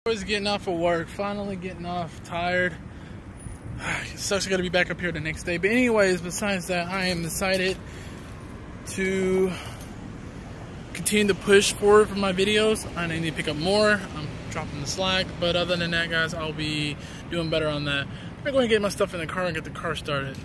Always getting off of work, finally getting off, tired. It sucks I gotta be back up here the next day. But anyways, besides that, I am excited to continue to push forward for my videos. I need to pick up more. I'm dropping the slack. But other than that, guys, I'll be doing better on that. I'm going to get my stuff in the car and get the car started.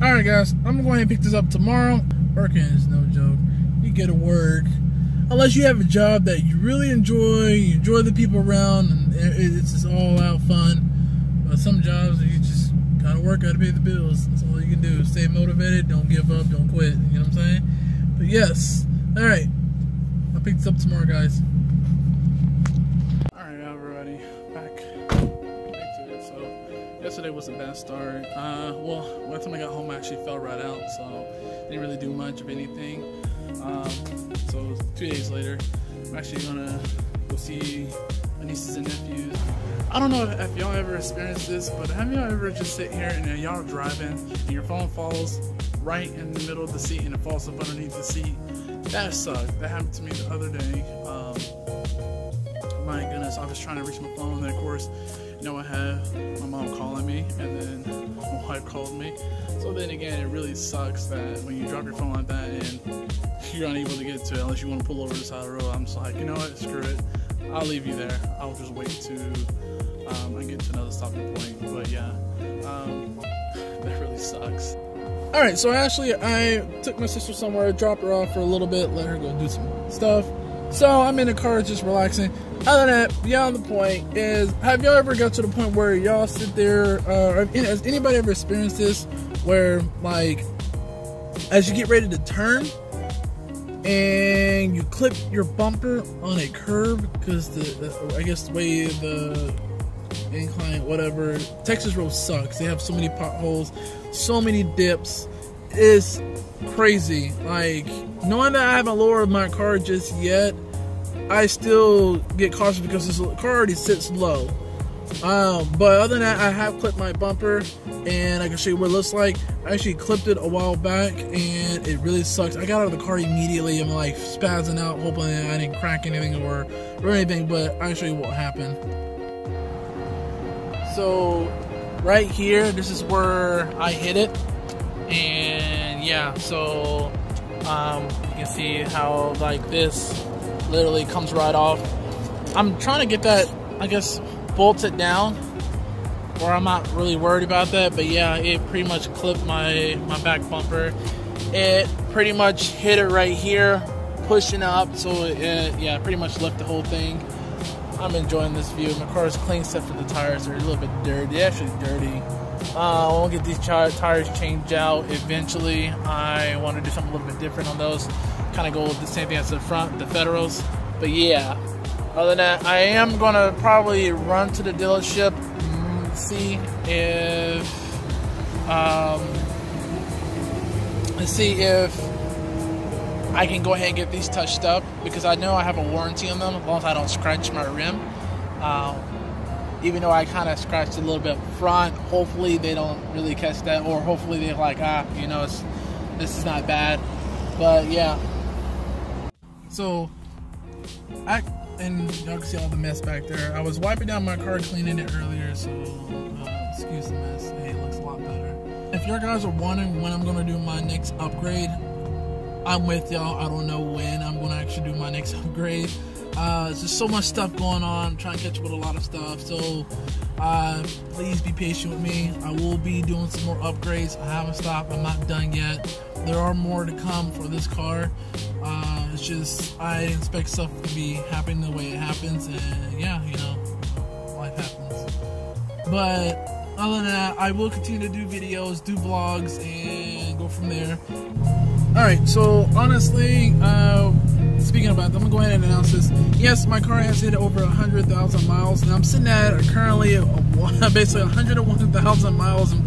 Alright guys, I'm going to pick this up tomorrow. Working is no joke. You get to work. Unless you have a job that you really enjoy, you enjoy the people around, and it's just all out fun. But some jobs, you just gotta work, gotta pay the bills. That's all you can do. Stay motivated, don't give up, don't quit. You know what I'm saying? But yes, alright. I'll pick this up tomorrow, guys. Alright, everybody. Back to it. So, yesterday was a bad start. Well, by the time I got home, I actually fell right out, so didn't really do much of anything. So 2 days later, I'm actually gonna go see my nieces and nephews. I don't know if y'all ever experienced this, but have y'all ever just sit here and y'all driving and your phone falls right in the middle of the seat and it falls up underneath the seat? That sucked. That happened to me the other day. My goodness, I was trying to reach my phone, and then of course, you know, I have my mom calling me, and then my wife called me. So then again, it really sucks that when you drop your phone like that and you're unable to get to it unless you want to pull over the side of the road. I'm just like, you know what, screw it. I'll leave you there. I'll just wait to I get to another stopping point. But yeah, that really sucks. Alright, so actually I took my sister somewhere, dropped her off for a little bit, let her go do some stuff. So I'm in the car just relaxing. Other than that, beyond the point is, have y'all ever got to the point where y'all sit there, has anybody ever experienced this, where like, as you get ready to turn, and you clip your bumper on a curb, because I guess the way the incline, whatever, Texas road sucks. They have so many potholes, so many dips. It's crazy. Like, knowing that I haven't lowered my car just yet, I still get cautious because this car already sits low. But other than that, I have clipped my bumper, and I can show you what it looks like. I actually clipped it a while back, and it really sucks. I got out of the car immediately. I'm like spazzing out, hoping I didn't crack anything or anything, but I'll show you what happened. So right here, this is where I hit it, and yeah, so you can see how like this literally comes right off. I'm trying to get that, I guess, bolted down where I'm not really worried about that, but yeah, it pretty much clipped my back bumper. It pretty much hit it right here, pushing up, so it, yeah, pretty much left the whole thing. I'm enjoying this view. My car is clean except for the tires. They're a little bit dirty. They're actually dirty. I want to get these tires changed out eventually. I want to do something a little bit different on those. Kind of go with the same thing as the front, the Federals. But yeah, other than that, I am going to probably run to the dealership, see if I can go ahead and get these touched up, because I know I have a warranty on them as long as I don't scratch my rim. Even though I kind of scratched a little bit front, hopefully they don't really catch that, or hopefully they're like, you know, this is not bad. But yeah, so and y'all can see all the mess back there. I was wiping down my car, cleaning it earlier, so excuse the mess. Hey, it looks a lot better. If you guys are wondering when I'm going to do my next upgrade, I'm with y'all. I don't know when I'm going to actually do my next upgrade. There's just so much stuff going on. I'm trying to catch up with a lot of stuff, so please be patient with me. I will be doing some more upgrades. I haven't stopped. I'm not done yet. There are more to come for this car. It's just I expect stuff to be happening the way it happens, and yeah, you know, life happens. But other than that, I will continue to do videos, do vlogs, and go from there. Alright, so honestly, speaking about that, I'm going to go ahead and announce this. Yes, my car has hit over 100,000 miles, and I'm sitting at currently basically 101,000 miles, and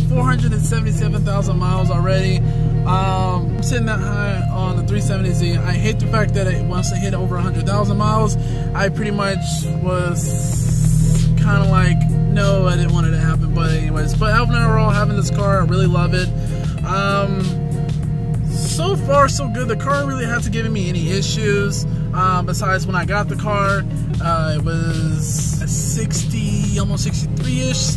477,000 miles already. I'm sitting that high on the 370Z. I hate the fact that once I hit over 100,000 miles, I pretty much was kind of like, no, I didn't want it to happen. But anyways, but overall, having this car, I really love it. So far so good. The car really hasn't given me any issues, besides when I got the car. It was 60, almost 63-ish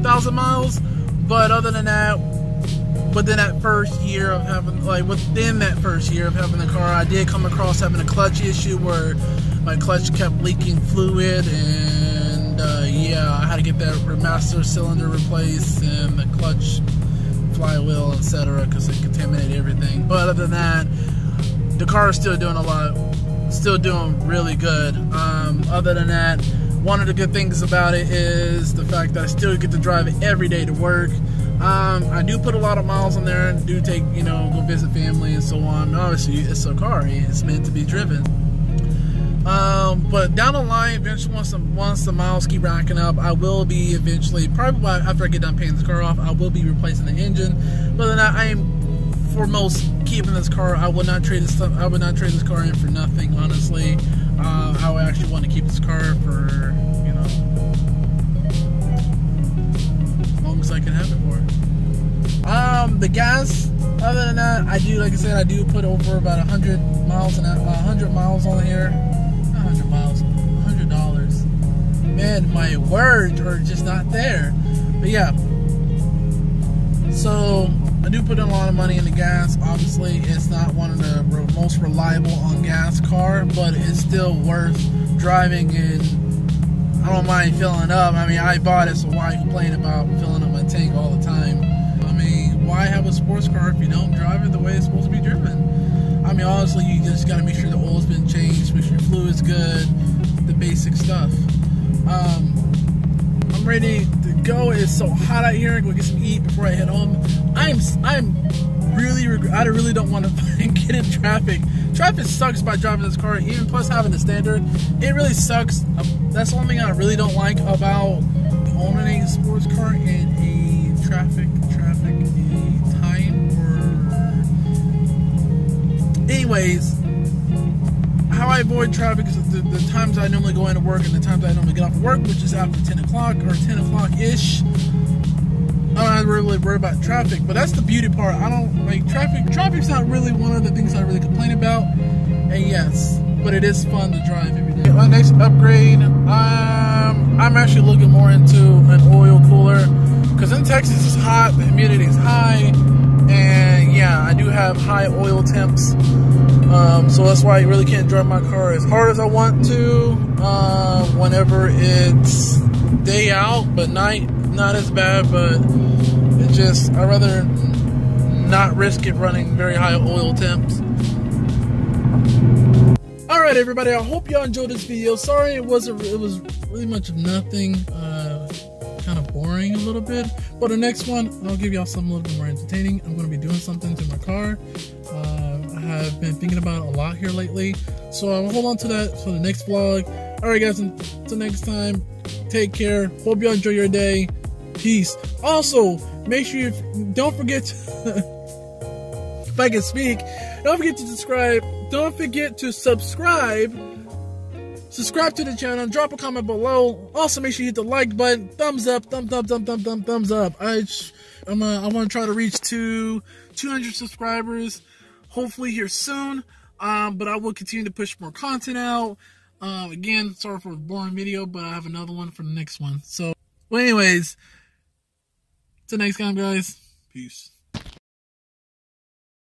thousand miles. But other than that, within that first year of having the car, I did come across having a clutch issue where my clutch kept leaking fluid, and yeah, I had to get that master cylinder replaced and the clutch, flywheel, etc., because it contaminated everything. But other than that, the car is still doing really good. Other than that, one of the good things about it is the fact that I still get to drive it every day to work. I do put a lot of miles on there and do take, go visit family and so on. Obviously, it's a car, it's meant to be driven. But down the line, eventually, once the miles keep racking up, I will be eventually, probably after I get done paying this car off, I will be replacing the engine. But then I am foremost keeping this car. I would not trade this car in for nothing, honestly. I would actually want to keep this car for, as long as I can have it for. The gas, other than that, I do, like I said, I do put over about 100 miles on here. Not 100 miles, $100. Man, my words are just not there. But yeah, so I do put in a lot of money in the gas. Obviously, it's not one of the most reliable on gas car, but it's still worth driving, and I don't mind filling up. I mean, I bought it, so why complain about filling up my tank all the time? I mean, why have a sports car if you don't drive it the way it's supposed to be driven? I mean, honestly, you just gotta make sure the oil's been changed, make sure your fluid's good, the basic stuff. I'm ready to go. It's so hot out here. Go get some eat before I head home. I really don't want to get in traffic. Traffic sucks by driving this car, even plus having the standard. It really sucks. That's the only thing I really don't like about owning a sports car in a traffic time. Anyways, how I avoid traffic is the times I normally go into work and the times I normally get off of work, which is after 10 o'clock or 10 o'clock-ish. I don't really worry about traffic, but that's the beauty part. I don't like traffic. Traffic's not really one of the things I really complain about. And yes, but it is fun to drive every day. My next upgrade, I'm actually looking more into an oil cooler, because in Texas it's hot, the humidity is high, and yeah, I do have high oil temps. So that's why I really can't drive my car as hard as I want to whenever it's day out, but night not as bad. But it just, I'd rather not risk it running very high oil temps. Alright everybody, I hope y'all enjoyed this video. Sorry it was really much of nothing, kind of boring a little bit, but the next one I'll give y'all something a little bit more entertaining. I'm going to be doing something to my car. I have been thinking about it a lot here lately, so I'll hold on to that for the next vlog. Alright guys, until next time, take care. Hope y'all enjoy your day. Peace. Also, make sure don't forget to if I can speak, don't forget to subscribe. Don't forget to subscribe to the channel, drop a comment below. Also, make sure you hit the like button, thumbs up, thumbs up. I want to try to reach 200 subscribers, hopefully here soon. But I will continue to push more content out. Again, sorry for a boring video, but I have another one for the next one. So, well, anyways, till next time, guys. Peace.